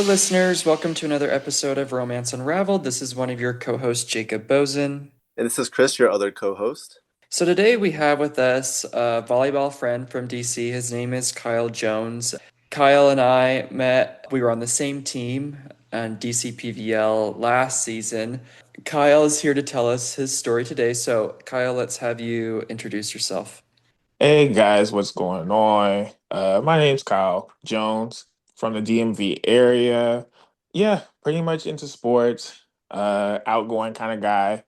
listeners. Welcome to another episode of Romance Unraveled. This is one of your co hosts, Jacob Bozen. And this is Chris, your other co-host. So, today we have with us a volleyball friend from DC. His name is Kyle Jones. Kyle and I met, we were on the same team on DC PVL last season. Kyle is here to tell us his story today. So, Kyle, let's have you introduce yourself. Hey guys, what's going on? My name's Kyle Jones from the DMV area. Yeah, pretty much into sports, outgoing kind of guy,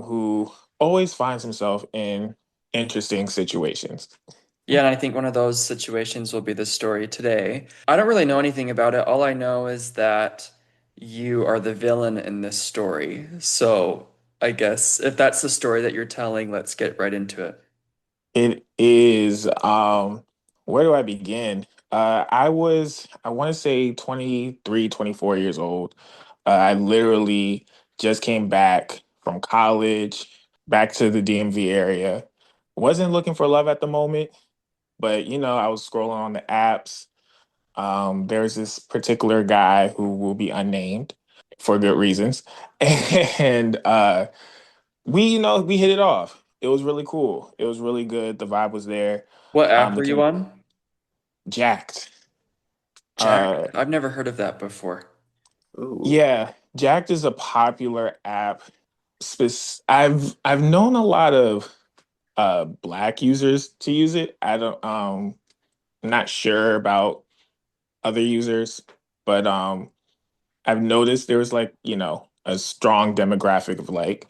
who always finds himself in interesting situations. Yeah, and I think one of those situations will be the story today. I don't really know anything about it. All I know is that you are the villain in this story. So I guess if that's the story that you're telling, let's get right into it. It is, where do I begin? I want to say 23, 24 years old. I literally just came back from college, back to the DMV area. Wasn't looking for love at the moment, but I was scrolling on the apps. There's this particular guy who will be unnamed for good reasons. And we hit it off. It was really cool. It was really good. The vibe was there. What app The were you on? Jacked. Jack. Uh, I've never heard of that before. Ooh. yeah, Jacked is a popular app. I've known a lot of black users to use it. I'm not sure about other users, but I've noticed there was like, a strong demographic of like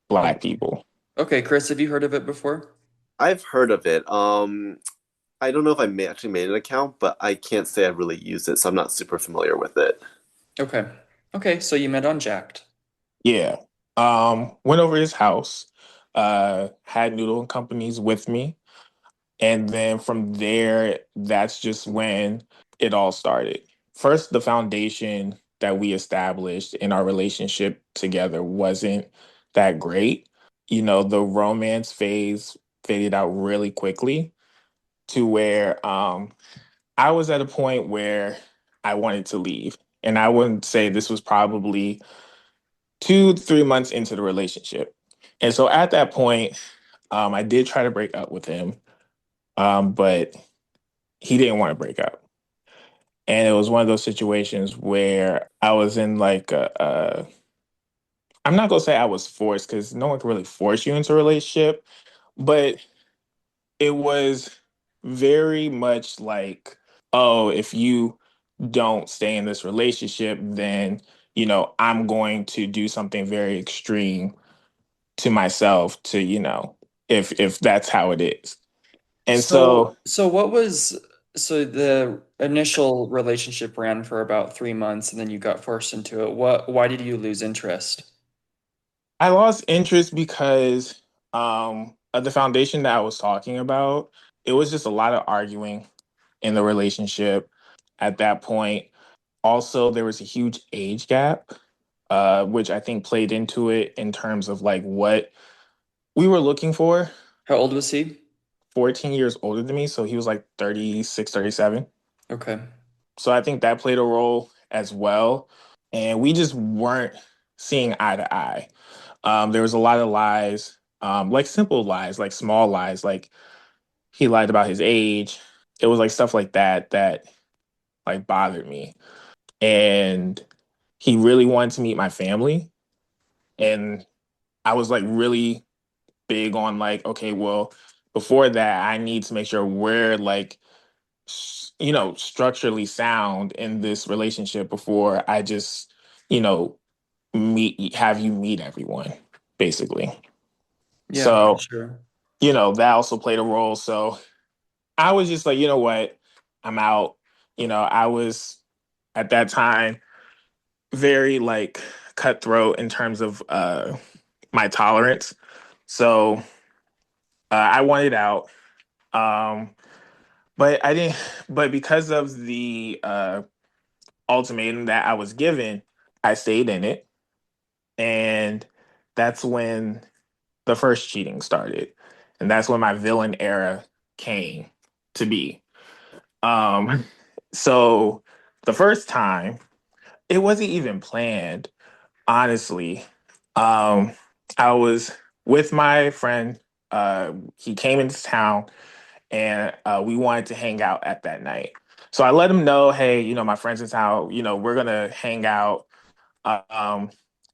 black Okay. people. Okay, Chris, have you heard of it before? I've heard of it. I don't know if actually made an account, but I can't say I've really used it, so I'm not super familiar with it. Okay. Okay, so you met on Jacked. Yeah. Went over his house, had Noodle and Companies with me. And then from there, that's just when it all started. First, the foundation that we established in our relationship together wasn't that great. The romance phase faded out really quickly to where I was at a point where I wanted to leave. And I wouldn't say this was probably 2 3 months into the relationship. And so at that point, I did try to break up with him, but he didn't want to break up. And it was one of those situations where I was in like I'm not gonna say I was forced because no one can really force you into a relationship, but it was very much like, oh, if you don't stay in this relationship, then I'm going to do something very extreme to myself to, if that's how it is. And So, so so what was, so the initial relationship ran for about 3 months and then you got forced into it. Why did you lose interest? I lost interest because of the foundation that I was talking about. It was just a lot of arguing in the relationship at that point. Also, there was a huge age gap, which I think played into it in terms of like what we were looking for. How old was he? 14 years older than me, so he was like 36, 37. Okay. So I think that played a role as well. And we just weren't seeing eye to eye. There was a lot of lies, like simple lies, like small lies, like he lied about his age. It was like stuff like that that like bothered me. And he really wanted to meet my family. And I was like really big on like, okay, well, before that, I need to make sure we're like, structurally sound in this relationship before I just, you know, have you meet everyone, basically. Yeah, for So, sure. that also played a role. So I was just like, you know what? I'm out. I was at that time very like cutthroat in terms of my tolerance. So I wanted out. Um, but I didn't, but because of the ultimatum that I was given, I stayed in it. And that's when the first cheating started. And that's when my villain era came to be. Um, so the first time, it wasn't even planned, honestly. Um, I was with my friend. He came into town and we wanted to hang out at that night. So I let him know, hey, my friend's in town. We're gonna hang out um,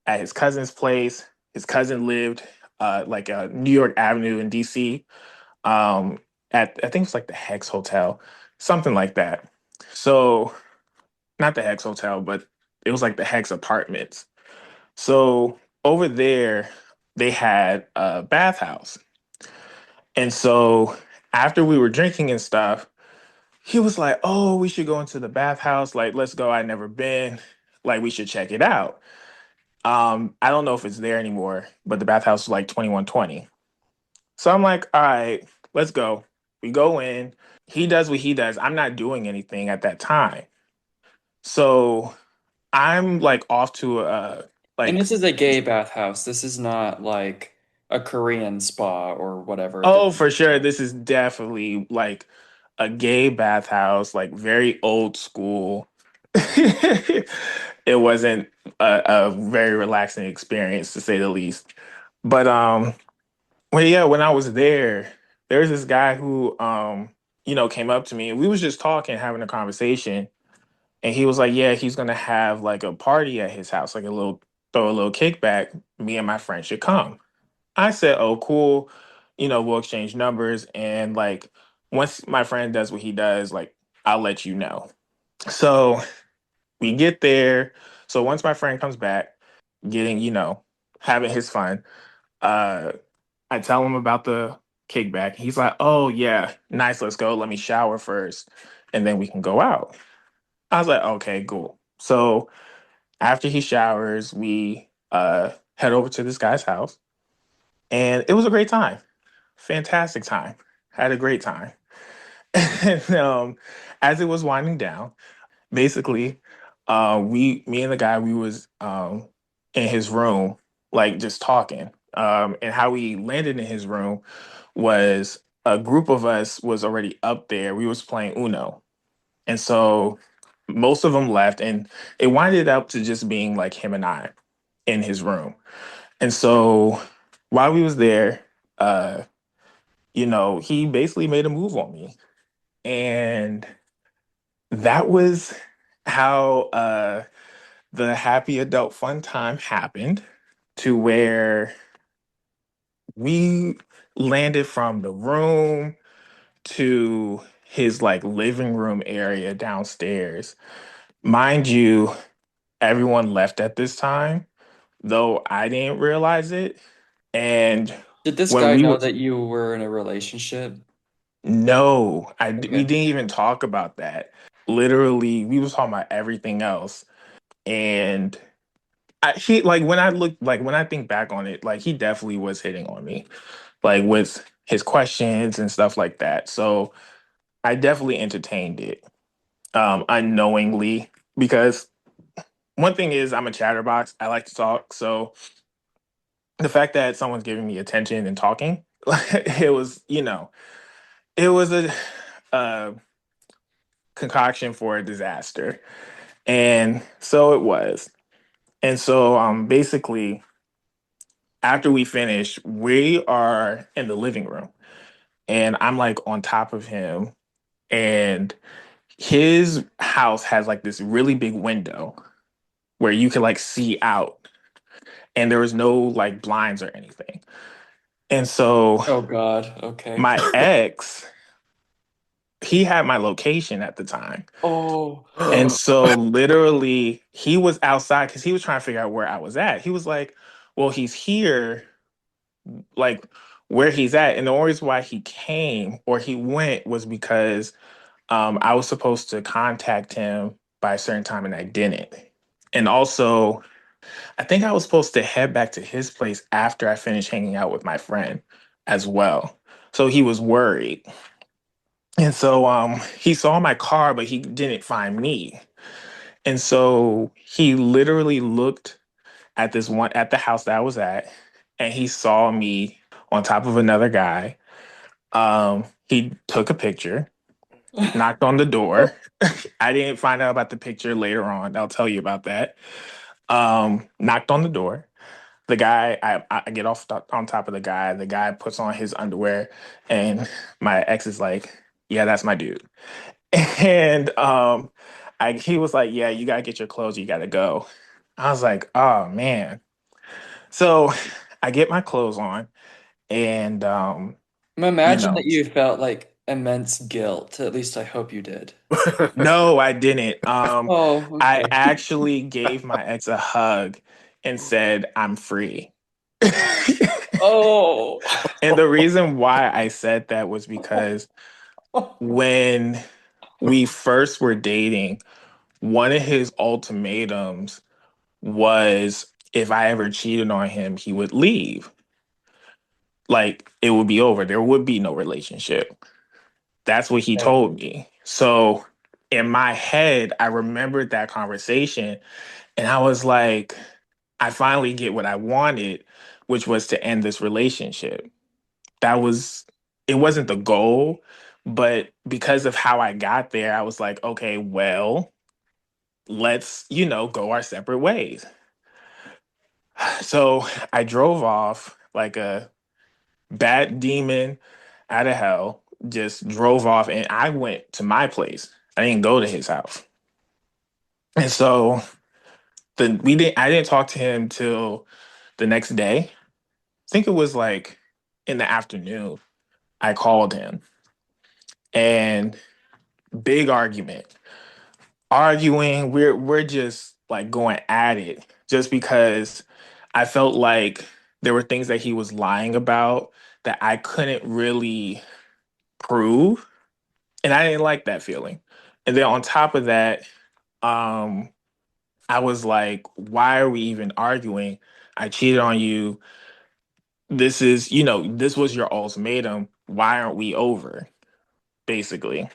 at his cousin's place. His cousin lived like New York Avenue in DC. Um, at I think it's like the Hex Hotel, something like that. So not the Hex Hotel, but it was like the Hex Apartments. So over there, they had a bathhouse. And so after we were drinking and stuff, he was like, "Oh, we should go into the bathhouse. Like, let's go. I've never been. Like, we should check it out." I don't know if it's there anymore, but the bathhouse was like 2120. So I'm like, "All right, let's go." We go in. He does what he does. I'm not doing anything at that time. So I'm like off to And like this is a gay bathhouse. This is not like a Korean spa or whatever. oh, for sure. This is definitely like a gay bathhouse, like very old school. It wasn't a very relaxing experience to say the least. But well, yeah, when I was there was this guy who came up to me and we was just talking, having a conversation, and he was like, "Yeah, he's gonna have like a party at his house, like a little throw a little kickback. Me and my friend should come." I said, "Oh, cool. We'll exchange numbers and like once my friend does what he does, like I'll let you know." So we get there. So once my friend comes back, getting, having his fun, uh, I tell him about the kickback. He's like, "Oh yeah, nice, let's go. Let me shower first, and then we can go out." I was like, "Okay, cool." So after he showers, we head over to this guy's house, and it was a great time. Fantastic time. Had a great time. And as it was winding down, basically, me and the guy, we was in his room, like just talking. And how we landed in his room was a group of us was already up there. We was playing Uno, and so most of them left, and it winded up to just being like him and I in his room. And so while we was there, uh, he basically made a move on me. And that was how the happy adult fun time happened, to where we landed from the room to his like living room area downstairs. Mind you, everyone left at this time, though I didn't realize it. And Did this when guy we know were that you were in a relationship? no, we Okay. didn't even talk about that. Literally, we was talking about everything else. And he like when I think back on it, like he definitely was hitting on me, like with his questions and stuff like that. So I definitely entertained it, unknowingly, because one thing is I'm a chatterbox. I like to talk. So the fact that someone's giving me attention and talking, it was, it was a concoction for a disaster. And so it was. And so basically after we finish, we are in the living room and I'm like on top of him, and his house has like this really big window where you can like see out, and there was no like blinds or anything. And so Oh God. Okay. my ex, he had my location at the time. Oh. And so literally he was outside because he was trying to figure out where I was at. He was like, "Well, he's here, like where he's at." And the only reason why he came or he went was because I was supposed to contact him by a certain time and I didn't. And also, I think I was supposed to head back to his place after I finished hanging out with my friend as well. So he was worried. And so he saw my car, but he didn't find me. And so he literally looked at the house that I was at, and he saw me on top of another guy. He took a picture, knocked on the door. I didn't find out about the picture later on. I'll tell you about that. Knocked on the door. The guy, I get off on top of the guy. The guy puts on his underwear, and my ex is like, "Yeah, that's my dude." And he was like, "Yeah, you gotta get your clothes. You gotta go." I was like, "Oh man." So I get my clothes on, and you Imagine know, that you felt like immense guilt. At least I hope you did. no, I didn't. Oh, I okay. actually gave my ex a hug and said, "I'm free." Oh. And the reason why I said that was because when we first were dating, one of his ultimatums was if I ever cheated on him, he would leave. Like it would be over. There would be no relationship. That's what he Okay. told me. So in my head, I remembered that conversation and I was like, I finally get what I wanted, which was to end this relationship. That was, it wasn't the goal, but because of how I got there, I was like, okay, well, let's, go our separate ways. So I drove off like a bad demon out of hell, just drove off and I went to my place. I didn't go to his house. And so I didn't talk to him till the next day. I think it was like in the afternoon. I called him and big argument. Arguing, we're just like going at it just because I felt like there were things that he was lying about that I couldn't really prove. And I didn't like that feeling. And then on top of that, um, I was like, why are we even arguing? I cheated on you. This was your ultimatum. Why aren't we over? Basically.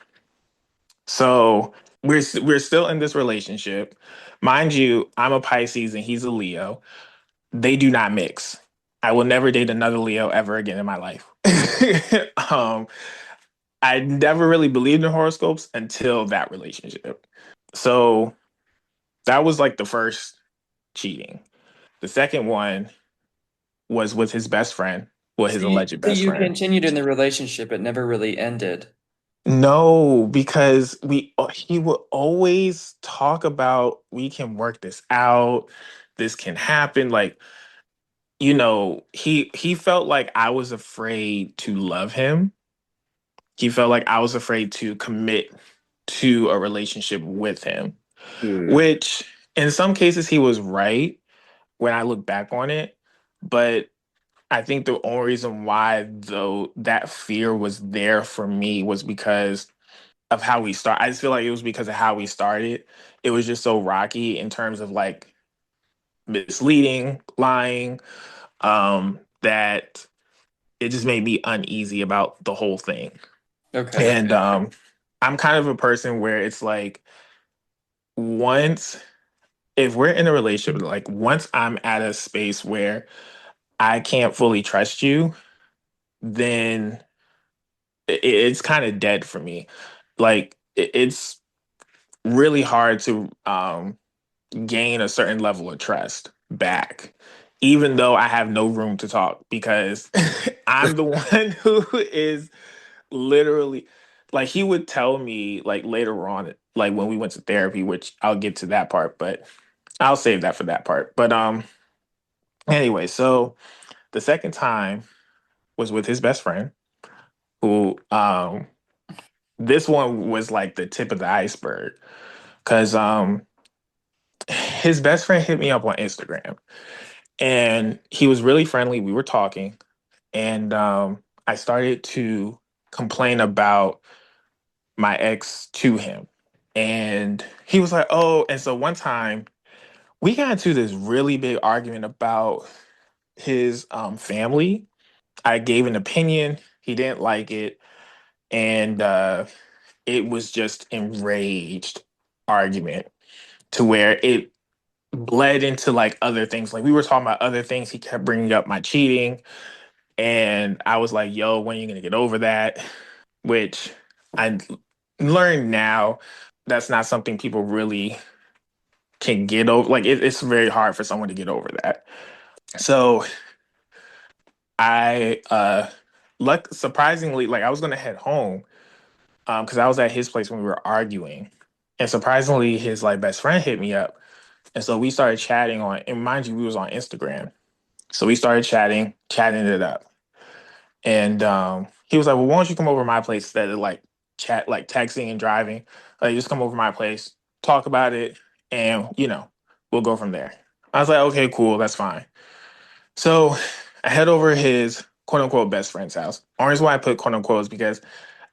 So we're still in this relationship. Mind you, I'm a Pisces and he's a Leo. They do not mix. I will never date another Leo ever again in my life. um, I never really believed in horoscopes until that relationship. So that was like the first cheating. The second one was with his best friend, well, his alleged So best you friend. continued in the relationship, it never really ended. No, because he would always talk about we can work this out, this can happen. Like, he felt like I was afraid to love him. He felt like I was afraid to commit to a relationship with him, Hmm. which in some cases he was right when I look back on it. But I think the only reason why though that fear was there for me was because of how we start. I just feel like it was because of how we started. It was just so rocky in terms of like misleading, lying, that it just made me uneasy about the whole thing. Okay. And I'm kind of a person where it's like once if we're in a relationship, like once I'm at a space where I can't fully trust you, then it's kind of dead for me. Like it's really hard to gain a certain level of trust back, even though I have no room to talk because I'm the one who is literally like he would tell me like later on, like when we went to therapy, which I'll get to that part, but I'll save that for that part. But anyway, so the second time was with his best friend who this one was like the tip of the iceberg because his best friend hit me up on Instagram and he was really friendly. We were talking, and I started to complain about my ex to him. And he was like, oh, and so one time we got into this really big argument about his family. I gave an opinion, he didn't like it, and it was just enraged argument to where it bled into like other things. Like we were talking about other things. He kept bringing up my cheating. And I was like, yo, when are you going to get over that? Which I learn now that's not something people really can get over. Like it's very hard for someone to get over that. So I luck surprisingly, like I was gonna head home because I was at his place when we were arguing. And surprisingly, his like best friend hit me up. And so we started chatting on, and mind you, we was on Instagram. So we started chatting it up. And he was like, well, why don't you come over to my place instead of like like texting and driving? Like, just come over to my place, talk about it, and we'll go from there. I was like, okay, cool, that's fine. So I head over to his quote unquote best friend's house. Only reason why I put quote unquote is because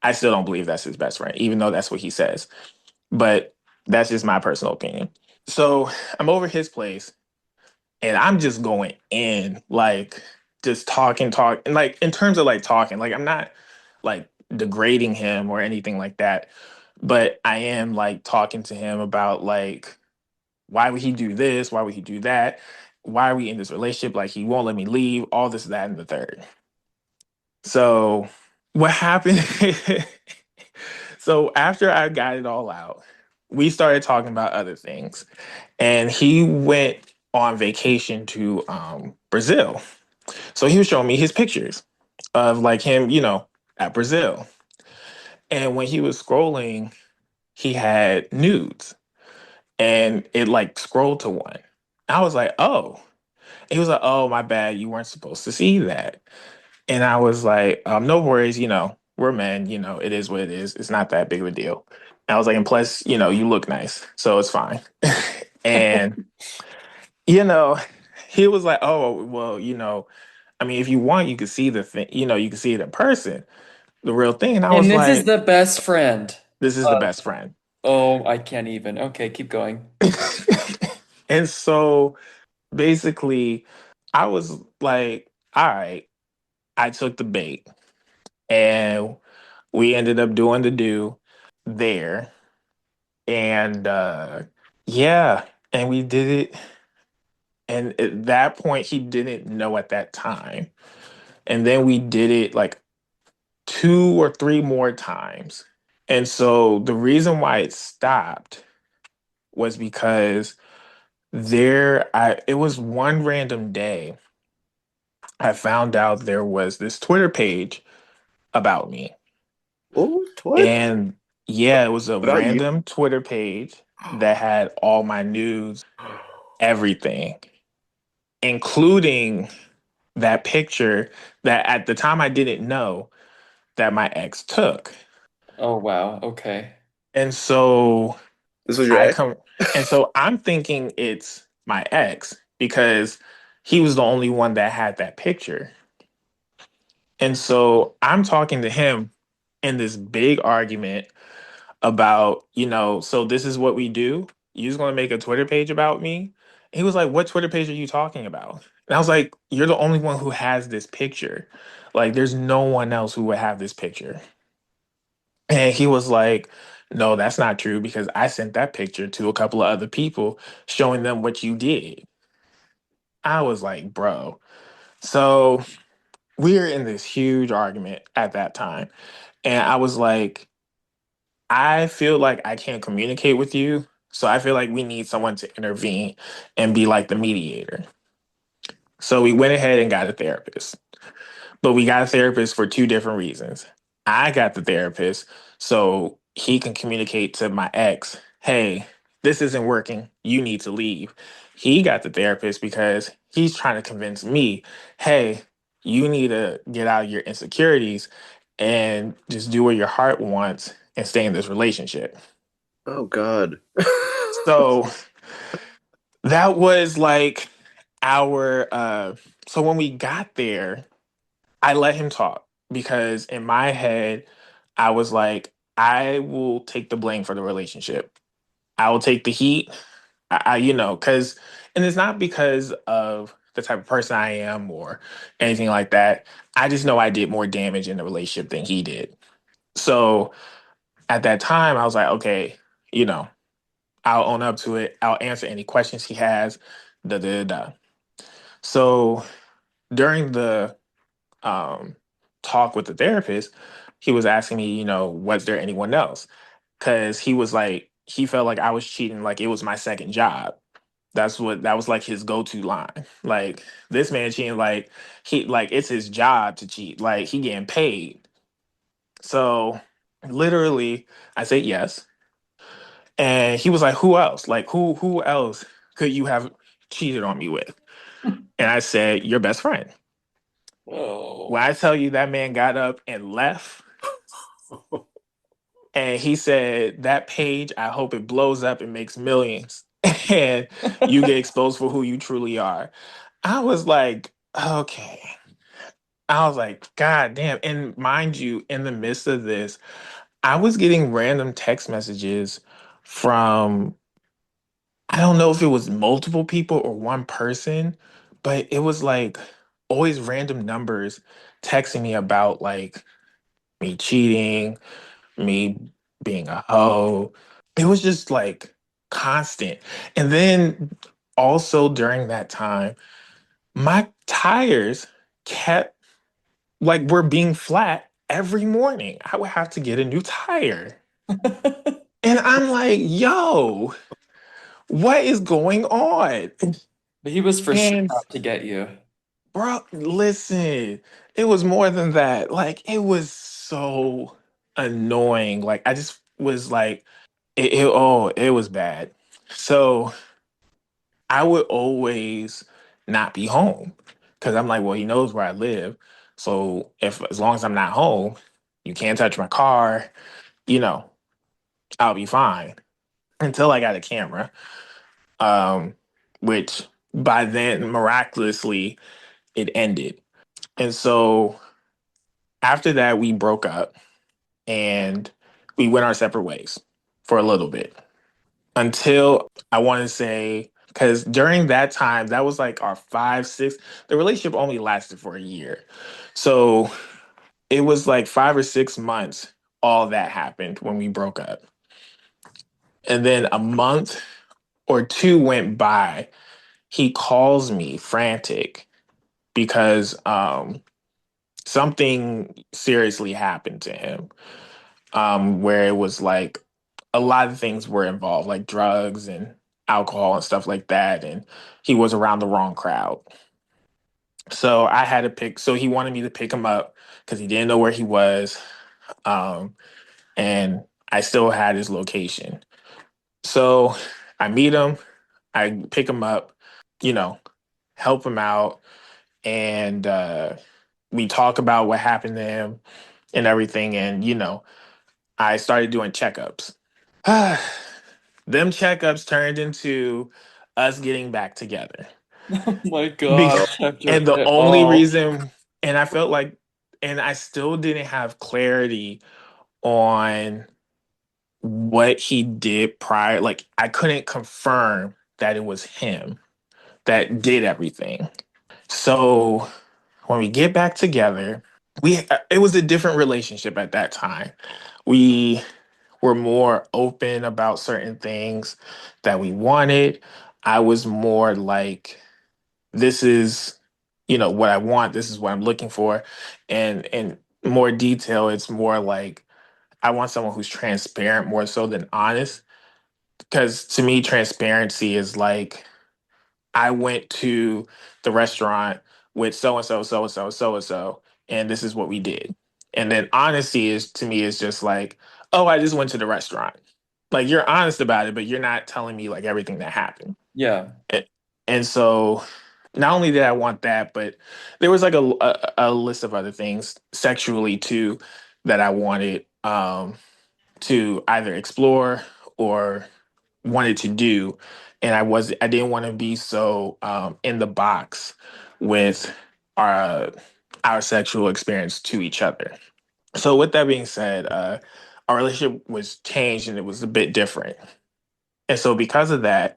I still don't believe that's his best friend, even though that's what he says. But that's just my personal opinion. So I'm over his place, and I'm just going in, like just talking, and like in terms of like talking, like I'm not like degrading him or anything like that, but I am like talking to him about like why would he do this? Why would he do that? Why are we in this relationship? Like he won't let me leave, all this, that, and the third. So what happened? So after I got it all out, we started talking about other things. And he went on vacation to Brazil. So he was showing me his pictures of like him, at Brazil. And when he was scrolling, he had nudes and it like scrolled to one. I was like, oh. He was like, oh, my bad. You weren't supposed to see that. And I was like, no worries. We're men. It is what it is. It's not that big of a deal. And I was like, and plus, you look nice. So it's fine. And, you know, he was like, oh, well, I mean, if you want, you could see the thing, you can see it in person, the real thing. And I And was this is like, the best friend. this is the best friend. Oh, I can't even. Okay, keep going. And so basically, I was like, all right, I took the bait and we ended up doing the do there. And yeah, and we did it. And at that point, he didn't know at that time. And then we did it like two or three more times. And so the reason why it stopped was because it was one random day I found out there was this Twitter page about me. What? And yeah, it was a About you? random Twitter page that had all my news, everything, including that picture that at the time I didn't know that my ex took. Oh, wow. Okay. And so This was your I ex? come and so I'm thinking it's my ex because he was the only one that had that picture. And so I'm talking to him in this big argument about, so this is what we do. You're just gonna make a Twitter page about me? He was like, what Twitter page are you talking about? And I was like, you're the only one who has this picture. Like, there's no one else who would have this picture. And he was like, no, that's not true because I sent that picture to a couple of other people showing them what you did. I was like, bro. So we're in this huge argument at that time. And I was like, I feel like I can't communicate with you. So I feel like we need someone to intervene and be like the mediator. So we went ahead and got a therapist. But we got a therapist for two different reasons. I got the therapist so he can communicate to my ex, hey, this isn't working. You need to leave. He got the therapist because he's trying to convince me, hey, you need to get out of your insecurities and just do what your heart wants and stay in this relationship. Oh God. So that was like our so when we got there, I let him talk because in my head, I was like, I will take the blame for the relationship. I will take the heat. Because, and it's not because of the type of person I am or anything like that. I just know I did more damage in the relationship than he did. So at that time, I was like, okay, you know, I'll own up to it. I'll answer any questions he has. Da da da. So during the um, talk with the therapist, he was asking me, was there anyone else? because he was like, he felt like I was cheating, like it was my second job. That was like his go-to line. Like this man cheating, like it's his job to cheat. Like he getting paid. So literally, I said yes, and he was like, "Who else? Like who else could you have cheated on me with?" And I said, "Your best friend." When Oh. I tell you that man got up and left, and he said, "That page, I hope it blows up and makes millions, and you get exposed for who you truly are." I was like, okay. I was like, God damn. And mind you, in the midst of this, I was getting random text messages from, I don't know if it was multiple people or one person, but it was like always random numbers texting me about like me cheating, me being a hoe. It was just like constant. And then also during that time, my tires kept were being flat every morning. I would have to get a new tire. And I'm like, yo, what is going on? But he was for sure And out to get you. bro, listen, it was more than that. Like, it was so annoying. Like, I just was like, oh, it was bad. So I would always not be home because I'm like, well, he knows where I live. So if as long as I'm not home, you can't touch my car, you know, I'll be fine until I got a camera. Um, which by then miraculously it ended. And so after that, we broke up and we went our separate ways for a little bit until I want to say, because during that time, that was like our five, six, the relationship only lasted for a year. So it was like 5 or 6 months, all that happened when we broke up. And then a month or two went by. He calls me frantic because something seriously happened to him, where it was like a lot of things were involved, like drugs and alcohol and stuff like that. And he was around the wrong crowd. So I had to pick, so he wanted me to pick him up because he didn't know where he was. Um, and I still had his location. So I meet him, I pick him up, you know, help him out. And we talk about what happened to him and everything. And, I started doing checkups. Them checkups turned into us getting back together. Oh my Because, gosh, after and the it only all. reason, and I felt like, and I still didn't have clarity on what he did prior. Like, I couldn't confirm that it was him that did everything. So when we get back together, it was a different relationship at that time. We were more open about certain things that we wanted. I was more like, this is, what I want. This is what I'm looking for. And in more detail, it's more like I want someone who's transparent more so than honest. Because to me, transparency is like I went to the restaurant with so and so, so and so, so and so, and this is what we did. And then honesty is to me is just like, oh, I just went to the restaurant. Like you're honest about it, but you're not telling me like everything that happened. Yeah. And, and so not only did I want that, but there was like a list of other things sexually too that I wanted to either explore or wanted to do, and I didn't want to be so in the box with our our sexual experience to each other. So with that being said, our relationship was changed and it was a bit different. And so because of that,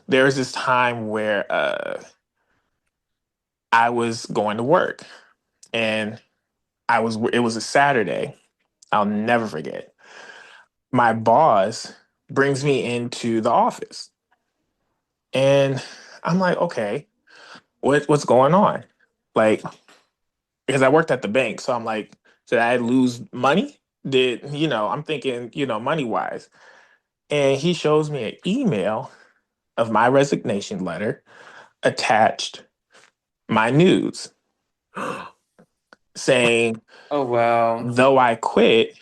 there was this time where I was going to work and it was a Saturday. I'll never forget. My boss brings me into the office and I'm like, okay, what's going on? Like, because I worked at the bank, so I'm like, did I lose money? did, I'm thinking, money wise. And he shows me an email of my resignation letter attached my nudes saying, Oh, wow. though I quit,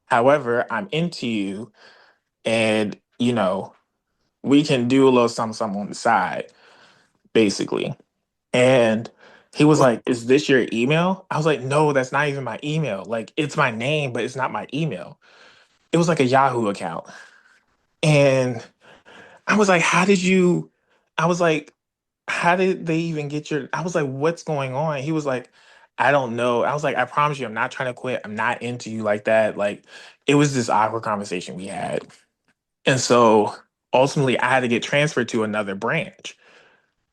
however, I'm into you and, we can do a little something, something on the side, basically. And he was like, is this your email? I was like, no, that's not even my email. Like, it's my name, but it's not my email. It was like a Yahoo account. And I was like, I was like, how did they even get your, I was like, what's going on? He was like, I don't know. I was like, I promise you, I'm not trying to quit. I'm not into you like that. Like, it was this awkward conversation we had. And so ultimately, I had to get transferred to another branch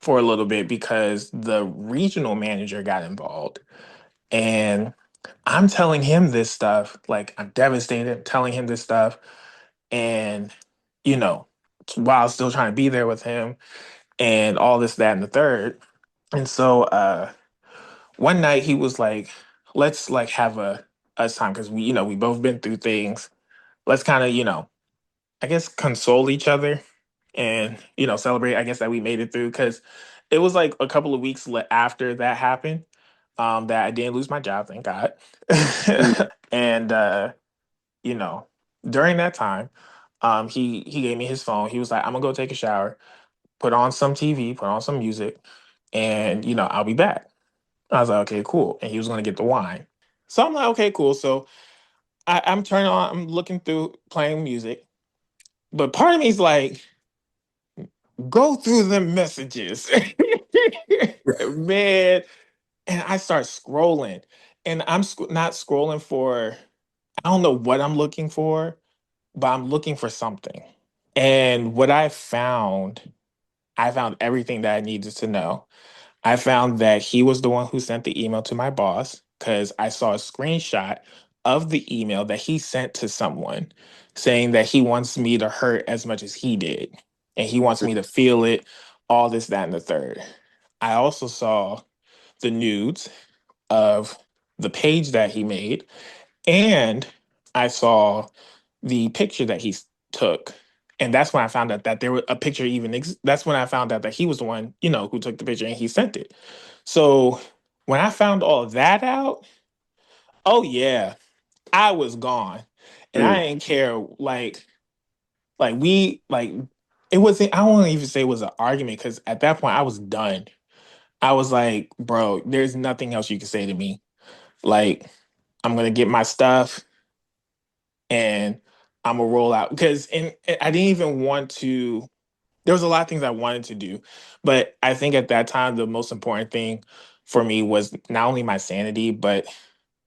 for a little bit because the regional manager got involved. And I'm telling him this stuff, like, I'm devastated, telling him this stuff. And, you know, while still trying to be there with him and all this, that, and the third. And so one night he was like, let's like have a us time because we both been through things. Let's kind of, I guess console each other and, celebrate, I guess, that we made it through because it was like a couple of weeks after that happened that I didn't lose my job, thank God. And you know, during that time, he gave me his phone. He was like, I'm gonna go take a shower, put on some TV, put on some music, and I'll be back. I was like, okay, cool. And he was gonna get the wine. So I'm like, okay, cool. So I'm turning on, I'm looking through playing music, but part of me is like, go through the messages. Man. And I start scrolling, and I'm not scrolling for, I don't know what I'm looking for, but I'm looking for something. And what I found everything that I needed to know. I found that he was the one who sent the email to my boss because I saw a screenshot of the email that he sent to someone saying that he wants me to hurt as much as he did. And he wants me to feel it, all this, that, and the third. I also saw the nudes of the page that he made, and I saw the picture that took. And that's when I found out that there was a picture that's when I found out that he was the one, who took the picture and he sent it. So when I found all of that out, oh yeah, I was gone. And I Mm. didn't care we it wasn't, I won't even say it was an argument because at that point I was done. I was like, bro, there's nothing else you can say to me. Like, I'm gonna get my stuff and I'm gonna roll out because and I didn't even want to. There was a lot of things I wanted to do, but I think at that time the most important thing for me was not only my sanity, but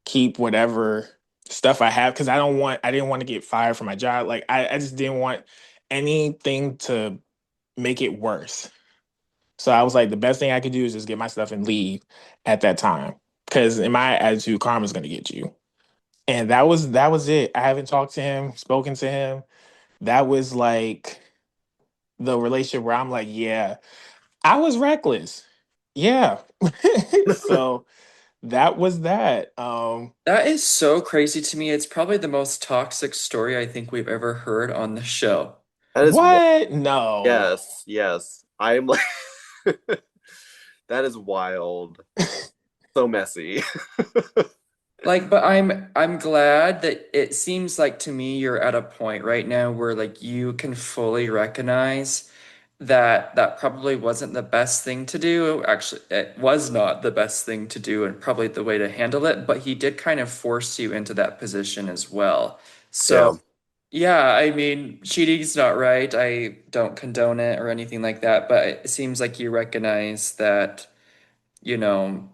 keep whatever stuff I have because I didn't want to get fired from my job. Like I just didn't want anything to make it worse. So I was like, the best thing I could do is just get my stuff and leave at that time. Because in my attitude, karma's gonna get you. And that was it. I haven't talked to him, spoken to him. That was like the relationship where I'm like, yeah, I was reckless. Yeah. So that was that. That is so crazy to me. It's probably the most toxic story I think we've ever heard on the show. That is wild. What? No. Yes, yes. I'm like, that is wild. So messy. Like, but I'm glad that it seems like to me you're at a point right now where like you can fully recognize that that probably wasn't the best thing to do. Actually, it was not the best thing to do and probably the way to handle it, but he did kind of force you into that position as well. So, Yeah, yeah, I mean, cheating's not right. I don't condone it or anything like that, but it seems like you recognize that, you know,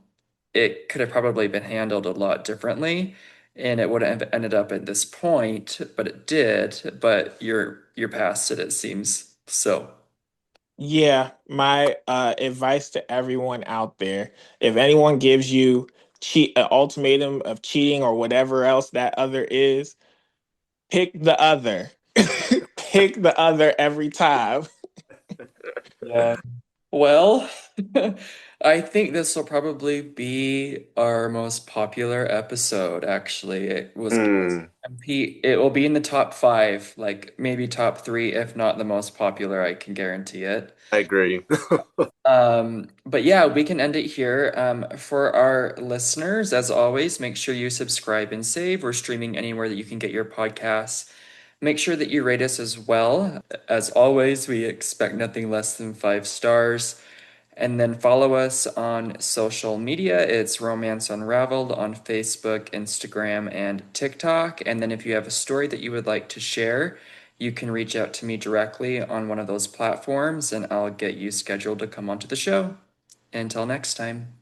it could have probably been handled a lot differently and it wouldn't have ended up at this point, but it did. But you're past it, it seems. So, Yeah, my advice to everyone out there, if anyone gives you an ultimatum of cheating or whatever else that other is, pick the other. Pick the other every time. yeah. Well, I think this will probably be our most popular episode, actually. Hmm, It will be in the top five, like maybe top three, if not the most popular, I can guarantee it. I agree. But yeah, we can end it here. For our listeners, as always, make sure you subscribe and save. We're streaming anywhere that you can get your podcasts. Make sure that you rate us as well. As always, we expect nothing less than 5 stars. And then follow us on social media. It's Romance Unraveled on Facebook, Instagram, and TikTok. And then if you have a story that you would like to share, you can reach out to me directly on one of those platforms and I'll get you scheduled to come onto the show. Until next time.